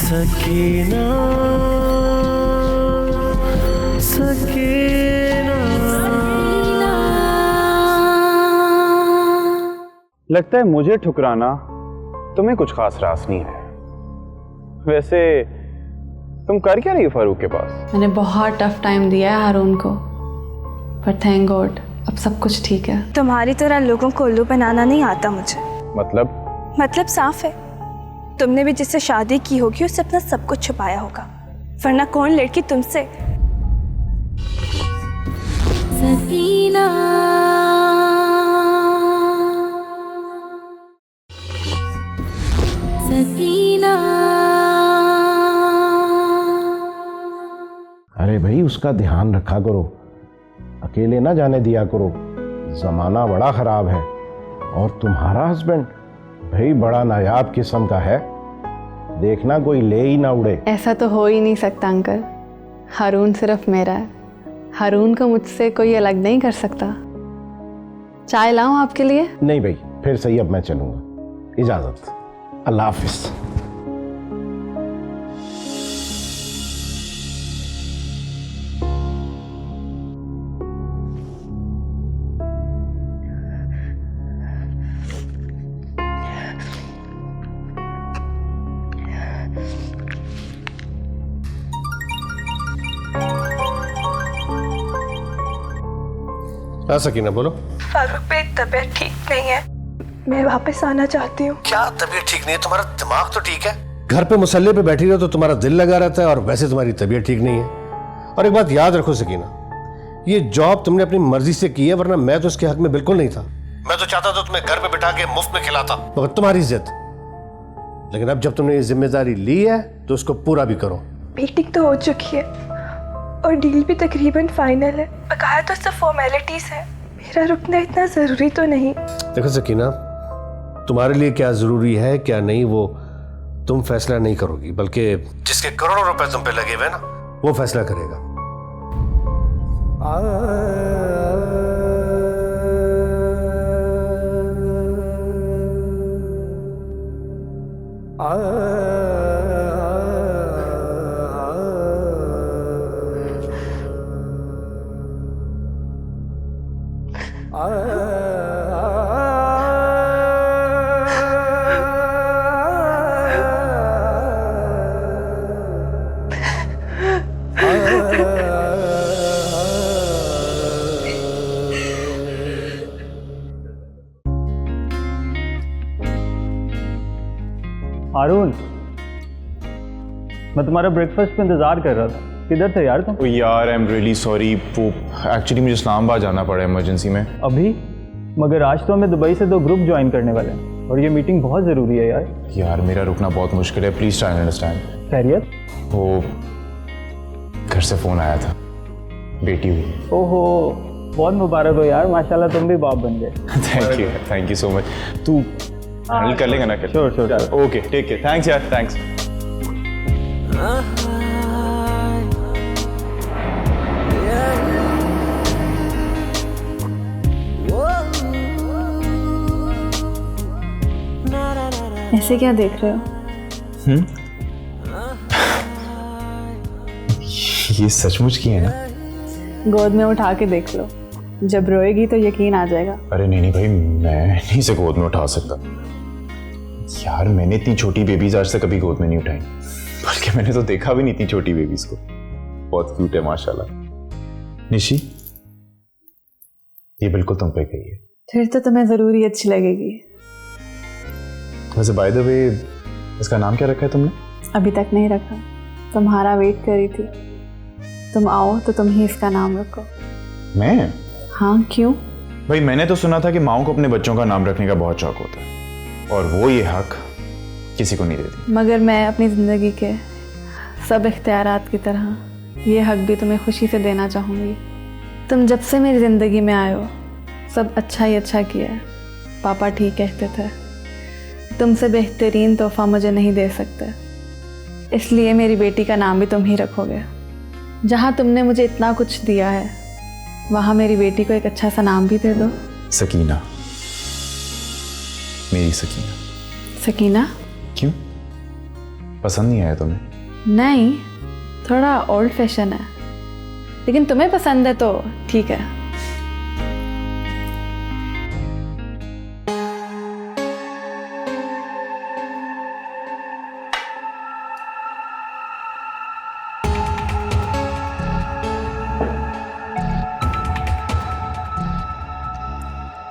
सकीना सकीना। लगता है मुझे ठुकराना तुम्हें कुछ खास रास नहीं है। वैसे तुम कर क्या रही हो फारूक के पास? मैंने बहुत टफ टाइम दिया है हारून को, पर थैंक गॉड अब सब कुछ ठीक है। तुम्हारी तरह लोगों को उल्लू बनाना नहीं आता मुझे। मतलब साफ है, तुमने भी जिससे शादी की होगी उससे अपना सब कुछ छुपाया होगा, वरना कौन लड़की तुमसे। सकीना सकीना। अरे भाई उसका ध्यान रखा करो, अकेले ना जाने दिया करो, जमाना बड़ा खराब है। और तुम्हारा हस्बैंड भाई बड़ा नायाब किस्म का है, देखना कोई ले ही ना उड़े। ऐसा तो हो ही नहीं सकता अंकल, हारून सिर्फ मेरा है, हारून को मुझसे कोई अलग नहीं कर सकता। चाय लाऊं आपके लिए? नहीं भाई फिर सही, अब मैं चलूंगा, इजाजत, अल्लाह हाफिज। हाँ सकीना बोलो। फारूक मेरी तबीयत ठीक नहीं है, मैं वापस आना चाहती हूँ। क्या तबीयत ठीक नहीं है? तुम्हारा दिमाग तो ठीक है। घर पे मुसल्ले पे बैठी रहो तो तुम्हारा दिल लगा रहता है, और वैसे तुम्हारी तबीयत ठीक नहीं है। और एक बात याद रखो सकीना, ये जॉब तुमने अपनी मर्जी से की है, वरना मैं तो इसके हक में बिल्कुल नहीं था। मैं तो चाहता था तुम्हें घर पे बिठा के मुफ्त में खिलाता, मगर तुम्हारी जिद। लेकिन अब जब तुमने ये जिम्मेदारी ली है तो उसको पूरा भी करो। मीटिंग तो हो चुकी है और डील भी तकरीबन फाइनल है, बकाया तो सिर्फ फॉर्मेलिटीज है, मेरा रुकना इतना जरूरी तो नहीं। देखो सकीना, तुम्हारे लिए क्या जरूरी है क्या नहीं वो तुम फैसला नहीं करोगी, बल्कि जिसके करोड़ों रुपए तुम पे लगे हुए ना वो फैसला करेगा। हारून, मैं तुम्हारा ब्रेकफास्ट पे इंतजार कर रहा था, किधर थे यार तुम? यार आई एम रियली सॉरी, वो एक्चुअली मुझे इस्लामाबाद जाना पड़ा इमरजेंसी में। अभी? मगर आज तो हमें दुबई से 2 ग्रुप ज्वाइन करने वाले हैं और ये मीटिंग बहुत ज़रूरी है यार। यार मेरा रुकना बहुत मुश्किल है, प्लीज़ ट्राई अंडरस्टैंड। खैरियत? वो घर से फ़ोन आया था, बेटी हुई। ओहो, बहुत मुबारक हो यार, माशाल्लाह तुम भी बाप बन गए। Thank you so much. तू हैंडल कर लेगा ना? Sure. Okay take care, thanks यार, थैंक्स। ऐसे क्या देख रहे हो? ये सचमुच की है ना? गोद में उठा के देख लो, जब रोएगी तो यकीन आ जाएगा। अरे नहीं भाई, मैं नहीं से गोद में उठा सकता यार, मैंने इतनी छोटी बेबीज आज तक कभी गोद में नहीं उठाई, बल्कि मैंने तो देखा भी नहीं इतनी छोटी बेबीज को। बहुत क्यूट है माशाल्लाह। निशी, ये बिल्कुल तुम पे गई है। फिर तो तुम्हें जरूर ही अच्छी लगेगी। वैसे बाय द वे, इसका नाम क्या रखा है तुमने? अभी तक नहीं रखा, तुम्हारा वेट करी थी, तुम आओ तो तुम ही इसका नाम रखो। मैं? हाँ, क्यों? भाई मैंने तो सुना था कि माओ को अपने बच्चों का नाम रखने का बहुत शौक होता है और वो ये हक किसी को नहीं देती। मगर मैं अपनी ज़िंदगी के सब इख्तियारात की तरह ये हक भी तुम्हें खुशी से देना चाहूँगी। तुम जब से मेरी ज़िंदगी में आए हो सब अच्छा ही अच्छा किया है। पापा ठीक कहते थे, तुमसे बेहतरीन तोहफा मुझे नहीं दे सकते, इसलिए मेरी बेटी का नाम भी तुम ही रखोगे। जहाँ तुमने मुझे इतना कुछ दिया है वहाँ मेरी बेटी को एक अच्छा सा नाम भी दे दो। सकीना, मेरी सकीना। सकीना? क्यों? पसंद नहीं आया तुम्हें? नहीं, थोड़ा ओल्ड फैशन है, लेकिन तुम्हें पसंद है तो ठीक है।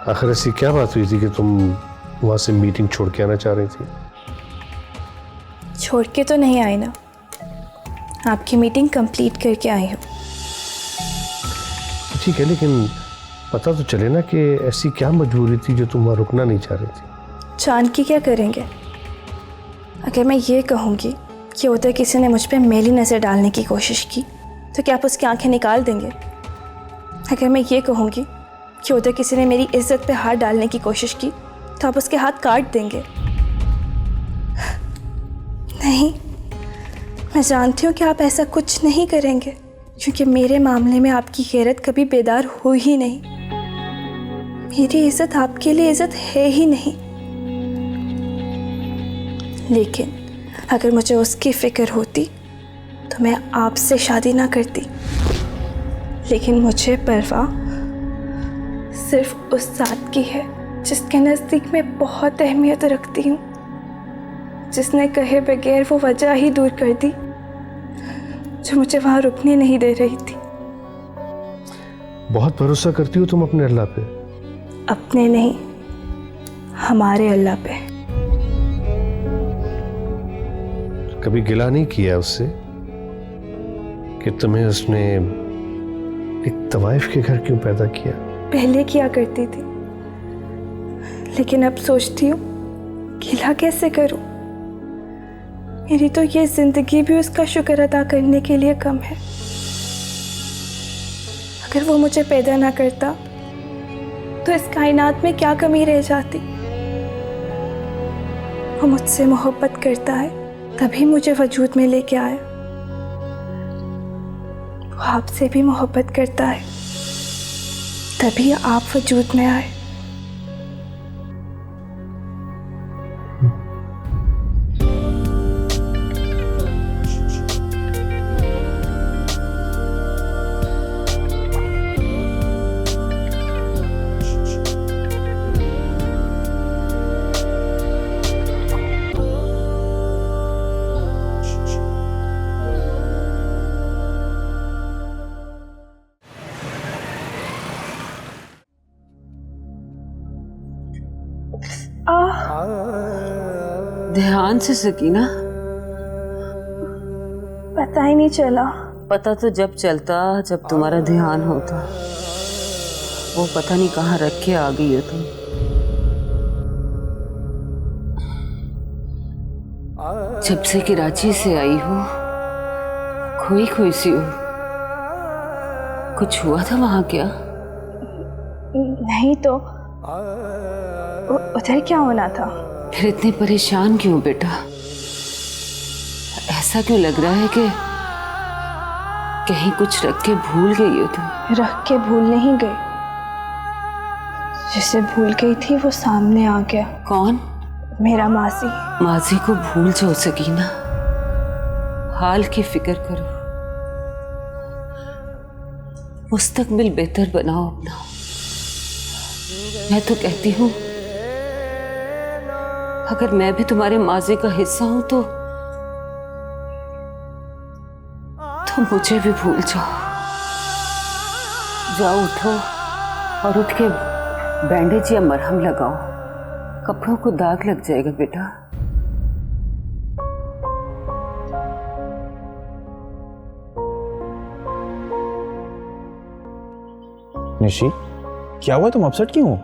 आखिर ऐसी क्या बात हुई थी कि तुम वहां से मीटिंग छोड़ के आना चाह रही थी? छोड़ के तो नहीं आई ना, आपकी मीटिंग कंप्लीट करके आई हूँ। ठीक है, लेकिन पता तो चले ना कि ऐसी क्या मजबूरी थी जो तुम वहां रुकना नहीं चाह रही थी? जान के क्या करेंगे? अगर मैं ये कहूँगी कि उधर किसी ने मुझ पर मेली नज़र डालने की कोशिश की तो क्या आप उसकी आंखें निकाल देंगे? अगर मैं ये कहूँगी कि उधर किसी ने मेरी इज्जत पे हाथ डालने की कोशिश की तो आप उसके हाथ काट देंगे? नहीं, मैं जानती हूँ कि आप ऐसा कुछ नहीं करेंगे, क्योंकि मेरे मामले में आपकी गैरत कभी बेदार हुई ही नहीं। मेरी इज्जत आपके लिए इज्जत है ही नहीं। लेकिन अगर मुझे उसकी फिक्र होती तो मैं आपसे शादी ना करती। लेकिन मुझे परवाह सिर्फ उस ज़ात की है जिसके नज़दीक मैं बहुत अहमियत रखती हूँ, जिसने कहे बगैर वो वजह ही दूर कर दी जो मुझे वहाँ रुकने नहीं दे रही थी। बहुत भरोसा करती हो तुम अपने अल्लाह पे? अपने नहीं, हमारे अल्लाह पे। कभी गिला नहीं किया उससे कि तुम्हें उसने एक तवाइफ के घर क्यों पैदा किया? पहले किया करती थी, लेकिन अब सोचती हूँ गिला कैसे करूँ। मेरी तो ये जिंदगी भी उसका शुक्र अदा करने के लिए कम है। अगर वो मुझे पैदा ना करता तो इस कायनात में क्या कमी रह जाती। वो मुझसे मोहब्बत करता है तभी मुझे वजूद में लेके आया। वो आपसे भी मोहब्बत करता है तभी आप वजूद में आए। ध्यान से सकीना। पता ही नहीं चला। पता तो जब चलता जब तुम्हारा ध्यान होता। वो पता नहीं कहाँ रख के आ गई हो तुम। जब से कराची से आई हो खोई खोई सी हो। कुछ हुआ था वहां क्या? नहीं तो उधर क्या होना था? फिर इतने परेशान क्यों बेटा? ऐसा क्यों लग रहा है कि कहीं कुछ रख के भूल गई हो तुम? रख के भूल नहीं गई, जिसे भूल गई थी वो सामने आ गया। कौन? मेरा माजी। माजी को भूल जाओ सकीना, हाल की फिक्र करो, मुस्तकबिल बेहतर बनाओ अपना। मैं तो कहती हूँ अगर मैं भी तुम्हारे माजी का हिस्सा हूं तो मुझे भी भूल जाओ। जाओ उठो और उठ के बैंडेज या मरहम लगाओ, कपड़ों को दाग लग जाएगा बेटा। निशी, क्या हुआ? तुम अपसेट क्यों हो?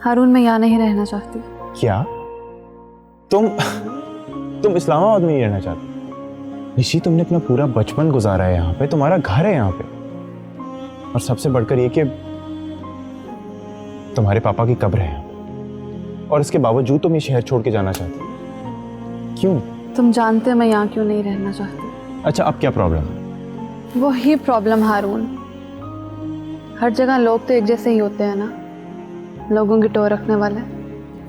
हारून, मैं यहाँ नहीं रहना चाहती। क्या तुम इस्लामाबाद में नहीं रहना चाहती? निशी, तुमने अपना पूरा बचपन गुजारा है यहाँ पे, तुम्हारा घर है यहाँ पे, और सबसे बढ़कर ये कि तुम्हारे पापा की कब्र है यहाँ पे, और इसके बावजूद तुम ये शहर छोड़ के जाना चाहती? क्यों? तुम जानते हो मैं यहाँ क्यों नहीं रहना चाहती। अच्छा, अब क्या प्रॉब्लम है? वही प्रॉब्लम हारून, हर जगह लोग तो एक जैसे ही होते हैं ना, लोगों की टोर रखने वाले।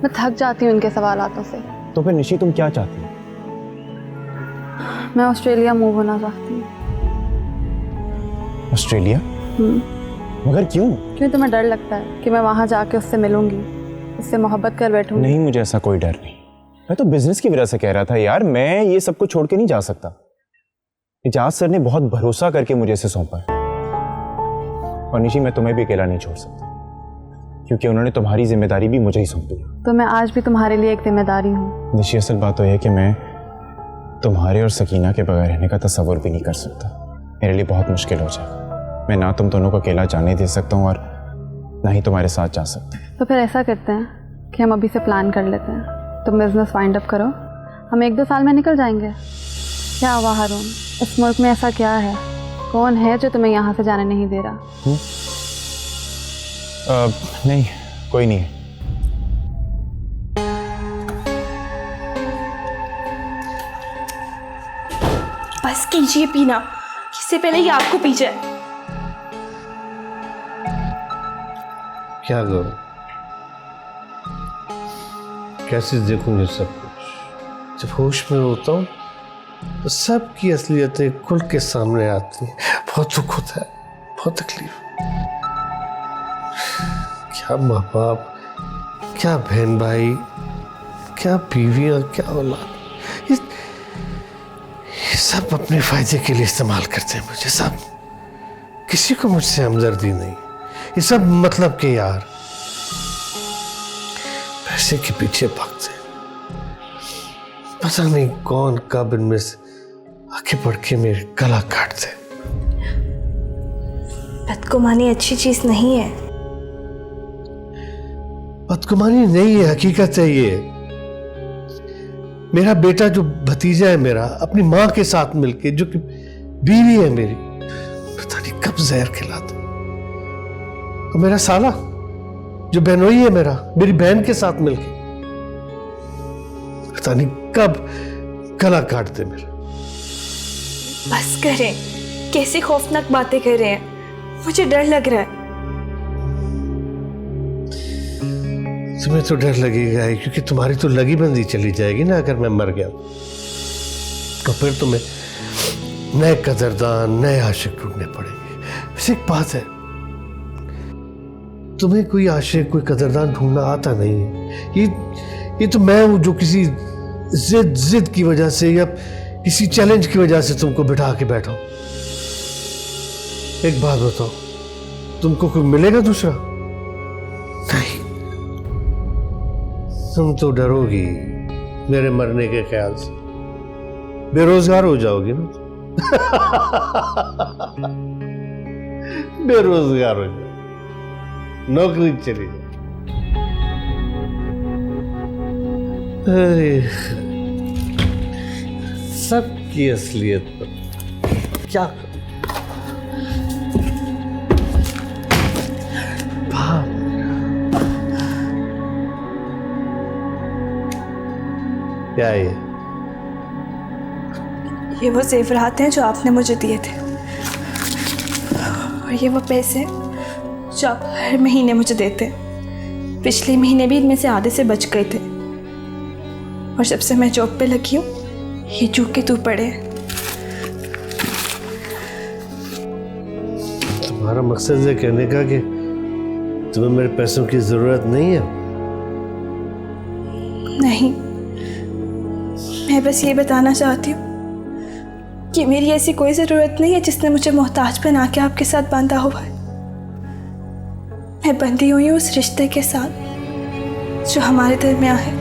मैं थक जाती हूँ इनके सवालातों से। तो फिर निशी तुम क्या चाहती हो? मैं ऑस्ट्रेलिया मूव होना चाहती हूँ। ऑस्ट्रेलिया? मगर क्यों? क्यों तुम्हें डर लगता है कि मैं वहाँ जाके उससे मिलूंगी, उससे मोहब्बत कर बैठूंगी? नहीं, मुझे ऐसा कोई डर नहीं। मैं तो बिजनेस की वजह से कह रहा था यार, मैं ये सब कुछ छोड़ के नहीं जा सकता। इजाज सर ने बहुत भरोसा करके मुझे इसे सौंपा है। और निशी, मैं तुम्हें भी अकेला नहीं छोड़ सकता, क्योंकि उन्होंने तुम्हारी जिम्मेदारी भी मुझे ही सौंपी है। तो मैं आज भी तुम्हारे लिए एक जिम्मेदारी हूँ। निशी, असल बात तो यह है कि मैं तुम्हारे और सकीना के बगैर रहने का तस्वर भी नहीं कर सकता। मेरे लिए बहुत मुश्किल हो जाएगा। मैं ना तुम दोनों को अकेला जाने दे सकता हूँ और ना ही तुम्हारे साथ जा सकता। तो फिर ऐसा करते हैं कि हम अभी से प्लान कर लेते हैं। तुम बिजनेस वाइंड अप करो, हम 1-2 साल में निकल जाएंगे। क्या हुआ हारून, इस मुल्क में ऐसा क्या है, कौन है जो तुम्हें यहाँ से जाने नहीं दे रहा? नहीं, कोई नहीं है। बस कीजिए पीना, इससे पहले ये आपको पी जाए। क्या करूं, कैसे देखूं ये सब कुछ? जब होश में होता हूं तो सबकी असलियतें खुल के सामने आती हैं। बहुत दुख होता है, बहुत तकलीफ। क्या माँ बाप, क्या बहन भाई, क्या बीवी और क्या औलाद, ये सब अपने फायदे के लिए इस्तेमाल करते हैं मुझे। सब, किसी को मुझसे हमदर्दी नहीं। ये सब मतलब के यार पैसे के पीछे भागते हैं। पता नहीं कौन कब इनमें से आके बढ़ के मेरे गला काटते। बदगुमानी अच्छी चीज नहीं है। बदगुमानी नहीं है, हकीकत है ये। मेरा बेटा जो भतीजा है मेरा, अपनी माँ के साथ मिलके, जो कि बीवी है मेरी, पता नहीं कब जहर खिलाता। और मेरा साला जो बहनोई है मेरा, मेरी बहन के साथ मिलके, पता नहीं कब गला काटते मेरा। बस करें, कैसी खौफनाक बातें कर रहे हैं, मुझे डर लग रहा है। तुम्हें तो डर लगेगा ही, क्योंकि तुम्हारी तो लगी बंदी चली जाएगी ना अगर मैं मर गया तो। फिर तुम्हें नए कदरदान, नए आशिक ढूंढने पड़ेंगे। वैसे एक बात है, तुम्हें कोई आशिक, कोई कदरदान ढूंढना आता नहीं है। ये तो मैं हूं जो किसी जिद की वजह से या किसी चैलेंज की वजह से तुमको बिठा के बैठा हूं। एक बात बताओ, तुमको कोई मिलेगा दूसरा? नहीं, तुम तो डरोगी मेरे मरने के ख्याल से, बेरोजगार हो जाओगी ना। बेरोजगार हो जाओ, नौकरी चली जाए। सबकी असलियत पर क्या करूं? क्या है ये वो जेवरात हैं जो आपने मुझे दिए थे, और ये वो पैसे जो आप हर महीने मुझे देते। पिछले महीने भी इनमें से आधे से बच गए थे, और जब से मैं जॉब पे लगी हूँ ये चूक के तू पड़े हैं। तुम्हारा मकसद है कहने का कि तुम्हें मेरे पैसों की जरूरत नहीं है? नहीं, मैं बस ये बताना चाहती हूँ कि मेरी ऐसी कोई ज़रूरत नहीं है जिसने मुझे मोहताज बना के आपके साथ बांधा हुआ है। मैं बंधी हुई हूँ उस रिश्ते के साथ जो हमारे दरमियाँ है।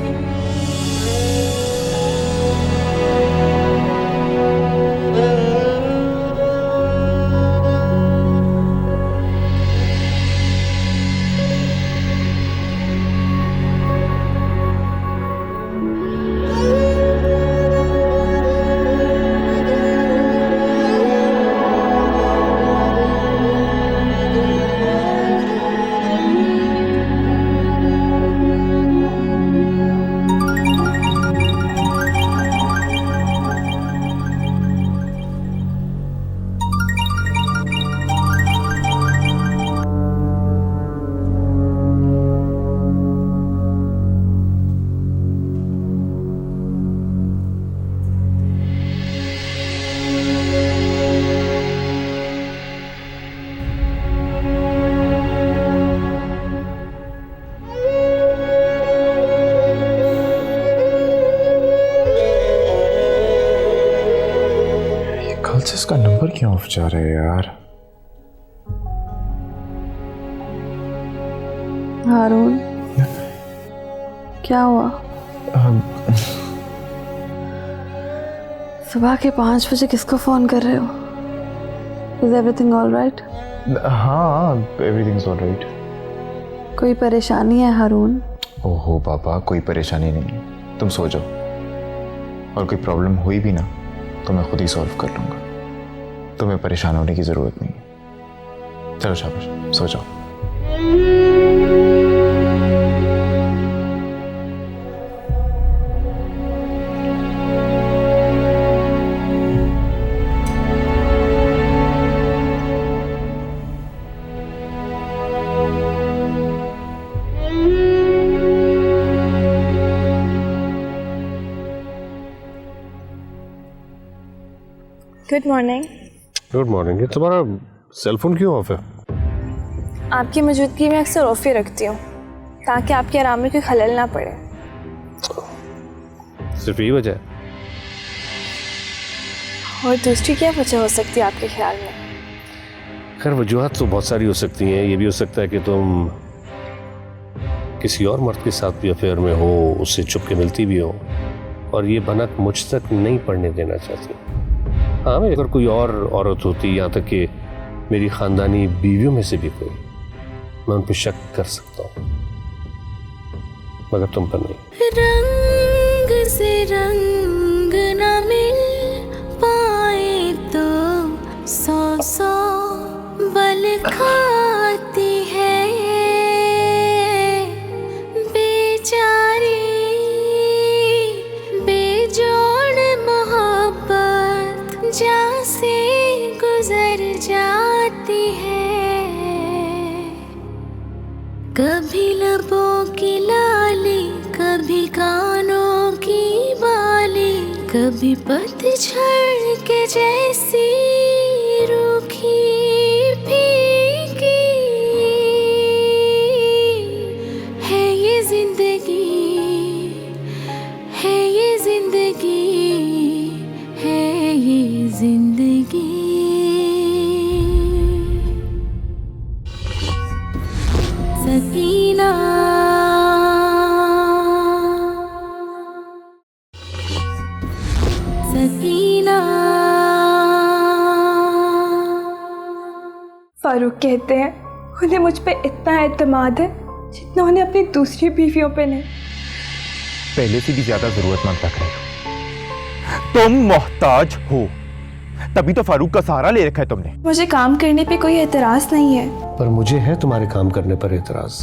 अच्छा इसका नंबर क्यों ऑफ जा रहा है यार? हारून, क्या हुआ? सुबह के 5 बजे किसको फोन कर रहे हो? Is everything all right? हाँ, एवरीथिंग्स ऑलराइट। कोई परेशानी है हारून? ओहो पापा, कोई परेशानी नहीं है, तुम सो जाओ। और कोई प्रॉब्लम हुई भी ना तो मैं खुद ही सॉल्व कर लूंगा, तुम्हें परेशान होने की जरूरत नहीं है। चलो शाबाश, सो जाओ। Good morning. Good morning. ये तुम्हारा सेल फोन क्यों ऑफ है? आपकी मौजूदगी में अक्सर ऑफ ही रखती हूँ ताकि आपके आराम में कोई खलल ना पड़े। सिर्फ यही वजह है? और दूसरी क्या वजह हो सकती है आपके ख्याल में? खैर वजूहत तो बहुत सारी हो सकती हैं। ये भी हो सकता है कि तुम किसी और मर्द के साथ भी अफेयर में हो, उससे छुप के मिलती भी हो और ये भनक मुझ तक नहीं पड़ने देना चाहती। हाँ, अगर कोई और औरत होती, यहाँ तक कि मेरी खानदानी बीवियों में से भी कोई, मैं उन पर शक कर सकता हूँ, मगर तुम पर नहीं। रंग से रंग न मिल पाए तो 100 बल खाती है बेचारी बेजोड़ मोहब्बत जहाँ से गुजर जाती है। कभी लबों की लाली, कभी कानों की बाली, कभी पतझड़ के जैसी रूखी फीकी है ये जिंदगी, है ये जिंदगी, है ये जिंदगी। सकीना सकीना। फारूक कहते हैं उन्हें मुझ पे इतना एतमाद है जितना उन्हें अपनी दूसरी बीवियों पे नहीं। पहले से भी ज्यादा जरूरतमंद लग रहे हो। तुम मोहताज हो, तभी तो फारूक का सहारा ले रखा है तुमने। मुझे काम करने पे कोई एतराज नहीं है, पर मुझे है तुम्हारे काम करने पर एतराज।